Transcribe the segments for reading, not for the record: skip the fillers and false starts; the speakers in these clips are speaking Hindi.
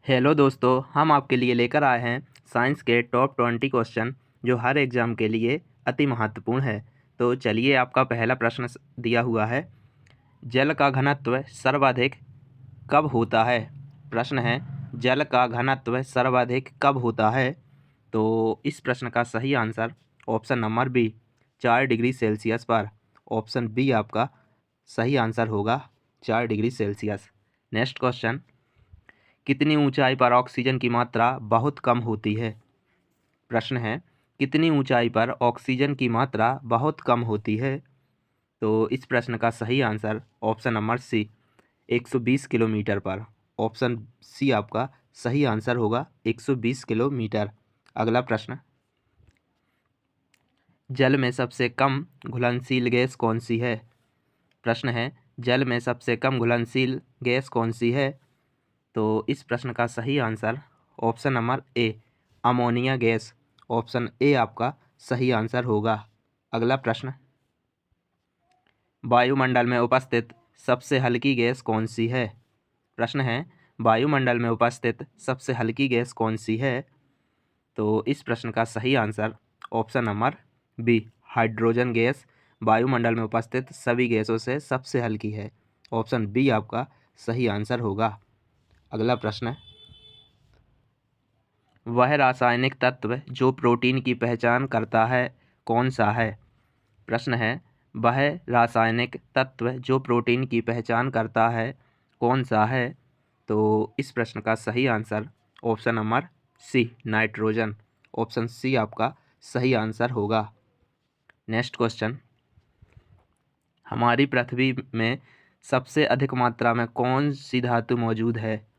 हेलो दोस्तों, हम आपके लिए लेकर आए हैं साइंस के टॉप 20 क्वेश्चन जो हर एग्ज़ाम के लिए अति महत्वपूर्ण है। तो चलिए, आपका पहला प्रश्न दिया हुआ है, जल का घनत्व सर्वाधिक कब होता है। प्रश्न है, जल का घनत्व सर्वाधिक कब होता है। तो इस प्रश्न का सही answer option number B 4 degree Celsius पर। ऑप्शन बी आपका सही आंसर होगा 4 डिग्री सेल्सियस। नेक्स्ट क्वेश्चन, कितनी ऊंचाई पर ऑक्सीजन की मात्रा बहुत कम होती है। प्रश्न है, कितनी ऊंचाई पर ऑक्सीजन की मात्रा बहुत कम होती है। तो इस प्रश्न का सही answer option number C 120 kilometre पर। ऑप्शन सी आपका सही आंसर होगा 120 किलोमीटर। अगला प्रश्न, जल में सबसे कम घुलनशील गैस कौन सी है। प्रश्न है, जल में सबसे कम घुलनशील गैस कौन सी है। तो इस प्रश्न का सही answer option number A ammonia gas. Option A आपका सही आंसर होगा। अगला प्रश्न, वायुमंडल में उपस्थित सबसे हल्की गैस कौन सी है। प्रश्न है, वायुमंडल में उपस्थित सबसे हल्की गैस कौन सी है। तो इस प्रश्न का सही answer option number B hydrogen gas वायुमंडल में उपस्थित सभी गैसों से सबसे हल्की है। ऑप्शन बी आपका सही आंसर होगा। अगला प्रश्न है, वह रासायनिक तत्व जो प्रोटीन की पहचान करता है कौन सा है। प्रश्न है, वह रासायनिक तत्व जो प्रोटीन की पहचान करता है कौन सा है। तो इस प्रश्न का सही answer option number C nitrogen. Option C आपका सही आंसर होगा। नेक्स्ट क्वेश्चन, हमारी पृथ्वी में सबसे अधिक मात्रा में कौन सी धातु मौजूद है।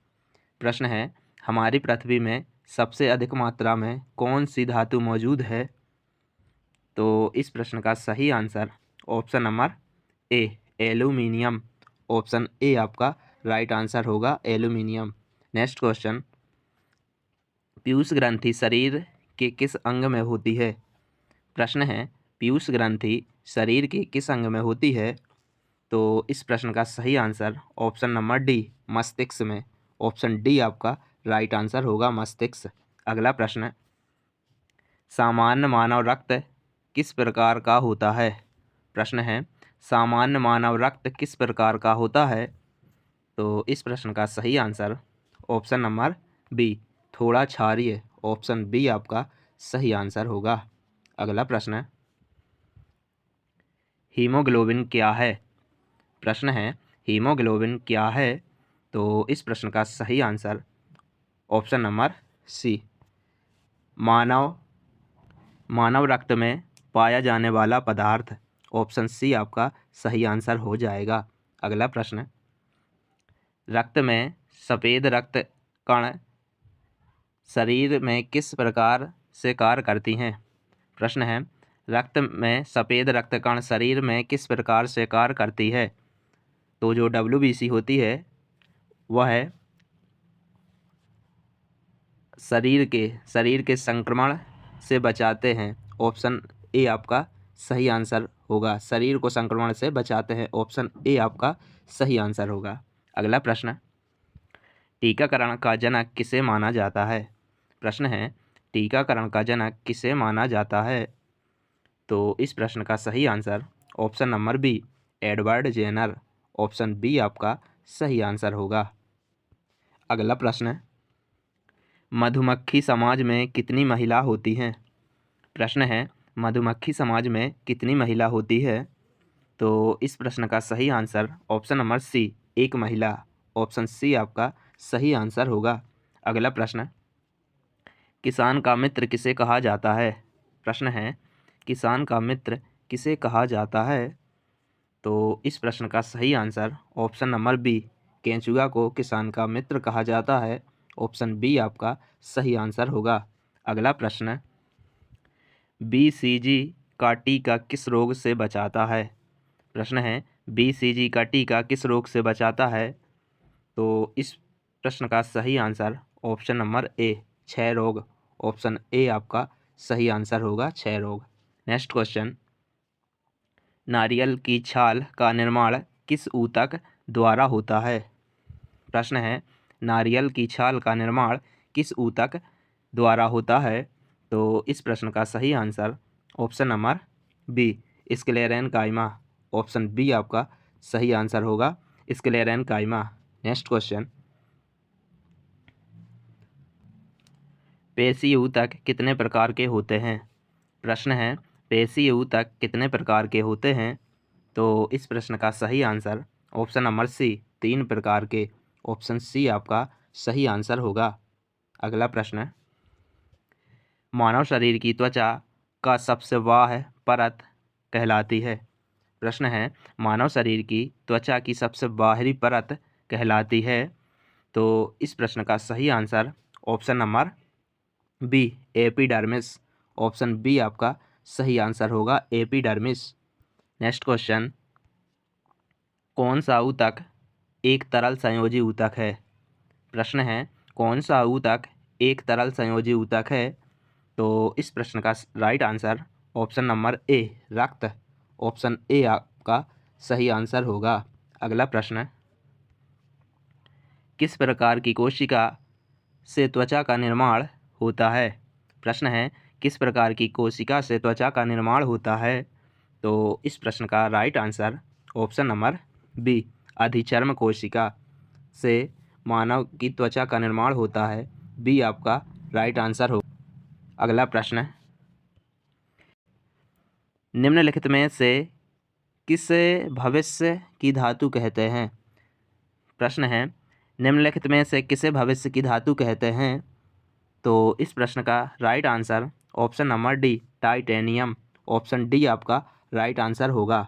प्रश्न है, हमारी पृथ्वी में सबसे अधिक मात्रा में कौन सी धातु मौजूद है। तो इस प्रश्न का सही answer option number A aluminium. Option A आपका राइट आंसर होगा एल्यूमिनियम। नेक्स्ट क्वेश्चन, पीयूष ग्रंथि शरीर के किस अंग में होती है। प्रश्न है, पीयूष ग्रंथि शरीर के किस अंग में होती है। तो इस प्रश्न का सही आंसर ऑप्शन नंबर डी मस्तिष्क में। ऑप्शन डी आपका राइट आंसर होगा मस्तिष्क। अगला प्रश्न, सामान्य मानव रक्त किस प्रकार का होता है। प्रश्न है, सामान्य मानव रक्त किस प्रकार का होता है। तो इस प्रश्न का सही आंसर ऑप्शन नंबर बी थोड़ा क्षारीय। ऑप्शन बी आपका सही आंसर होगा। अगला प्रश्न, हीमोग्लोबिन क्या है। प्रश्न है, हीमोग्लोबिन क्या है। तो इस प्रश्न का सही आंसर ऑप्शन नंबर सी मानव रक्त में पाया जाने वाला पदार्थ। ऑप्शन सी आपका सही आंसर हो जाएगा। अगला प्रश्न, रक्त में सफ़ेद रक्त कण शरीर में किस प्रकार से कार्य करती हैं। प्रश्न है, रक्त में सफ़ेद रक्त कण शरीर में किस प्रकार से कार्य करती है। तो जो WBC होती है वह शरीर के संक्रमण से बचाते हैं। ऑप्शन ए आपका सही आंसर होगा। शरीर को संक्रमण से बचाते हैं। ऑप्शन ए आपका सही आंसर होगा। अगला प्रश्न, टीकाकरण का जनक किसे माना जाता है। प्रश्न है, टीकाकरण का जनक किसे माना जाता है। तो इस प्रश्न का सही answer option number B Edward Jenner. Option B आपका सही आंसर होगा। अगला प्रश्न, मधुमक्खी समाज में कितनी महिला होती हैं। प्रश्न है, मधुमक्खी समाज में कितनी महिला होती है। तो इस प्रश्न का सही आंसर ऑप्शन नंबर सी एक महिला। ऑप्शन सी आपका सही आंसर होगा। अगला प्रश्न, किसान का मित्र किसे कहा जाता है। प्रश्न है, किसान का मित्र किसे कहा जाता है। तो इस प्रश्न का सही आंसर ऑप्शन नंबर बी केंचुआ को किसान का मित्र कहा जाता है। ऑप्शन बी आपका सही आंसर होगा। अगला प्रश्न, BCG का टीका किस रोग से बचाता है। प्रश्न है, BCG का टीका किस रोग से बचाता है। तो इस प्रश्न का सही आंसर ऑप्शन नंबर ए क्षय रोग। ऑप्शन ए आपका सही आंसर होगा क्षय रोग। नेक्स्ट क्वेश्चन, नारियल की छाल का निर्माण किस ऊतक द्वारा होता है। प्रश्न है, नारियल की छाल का निर्माण किस ऊतक द्वारा होता है? तो इस प्रश्न का सही answer option number B, sclerenchyma. Option B आपका सही आंसर होगा, स्क्लेरेनकाइमा। नेक्स्ट क्वेश्चन, पेशीय ऊतक कितने प्रकार के होते हैं? प्रश्न है, पेशीय ऊतक कितने प्रकार के होते हैं? तो इस प्रश्न का सही आंसर ऑप्शन नंबर सी, 3 प्रकार के। ऑप्शन सी आपका सही आंसर होगा। अगला प्रश्न, मानव शरीर की त्वचा का सबसे बाह्य परत कहलाती है? प्रश्न है, मानव शरीर की त्वचा की सबसे बाहरी परत कहलाती है? तो इस प्रश्न का सही answer option number B, epidermis. Option B आपका सही आंसर होगा, एपिडर्मिस। नेक्स्ट क्वेश्चन, कौन सा ऊतक एक तरल संयोजी ऊतक है? प्रश्न है, कौन सा ऊतक एक तरल संयोजी ऊतक है? तो इस प्रश्न का right answer option number A, रक्त। ऑप्शन ए आपका सही आंसर होगा। अगला प्रश्न, किस प्रकार की कोशिका से त्वचा का निर्माण होता है? प्रश्न है, किस प्रकार की कोशिका से त्वचा का निर्माण होता है? तो इस प्रश्न का right answer option number B, अधिचर्म कोशिका से मानव की त्वचा का निर्माण होता है। बी आपका राइट आंसर हो। अगला प्रश्न, निम्नलिखित में से किसे भविष्य की धातु कहते हैं? प्रश्न है, निम्नलिखित में से किसे भविष्य की धातु कहते हैं? तो इस प्रश्न का right answer option number D, titanium. Option D आपका राइट आंसर होगा।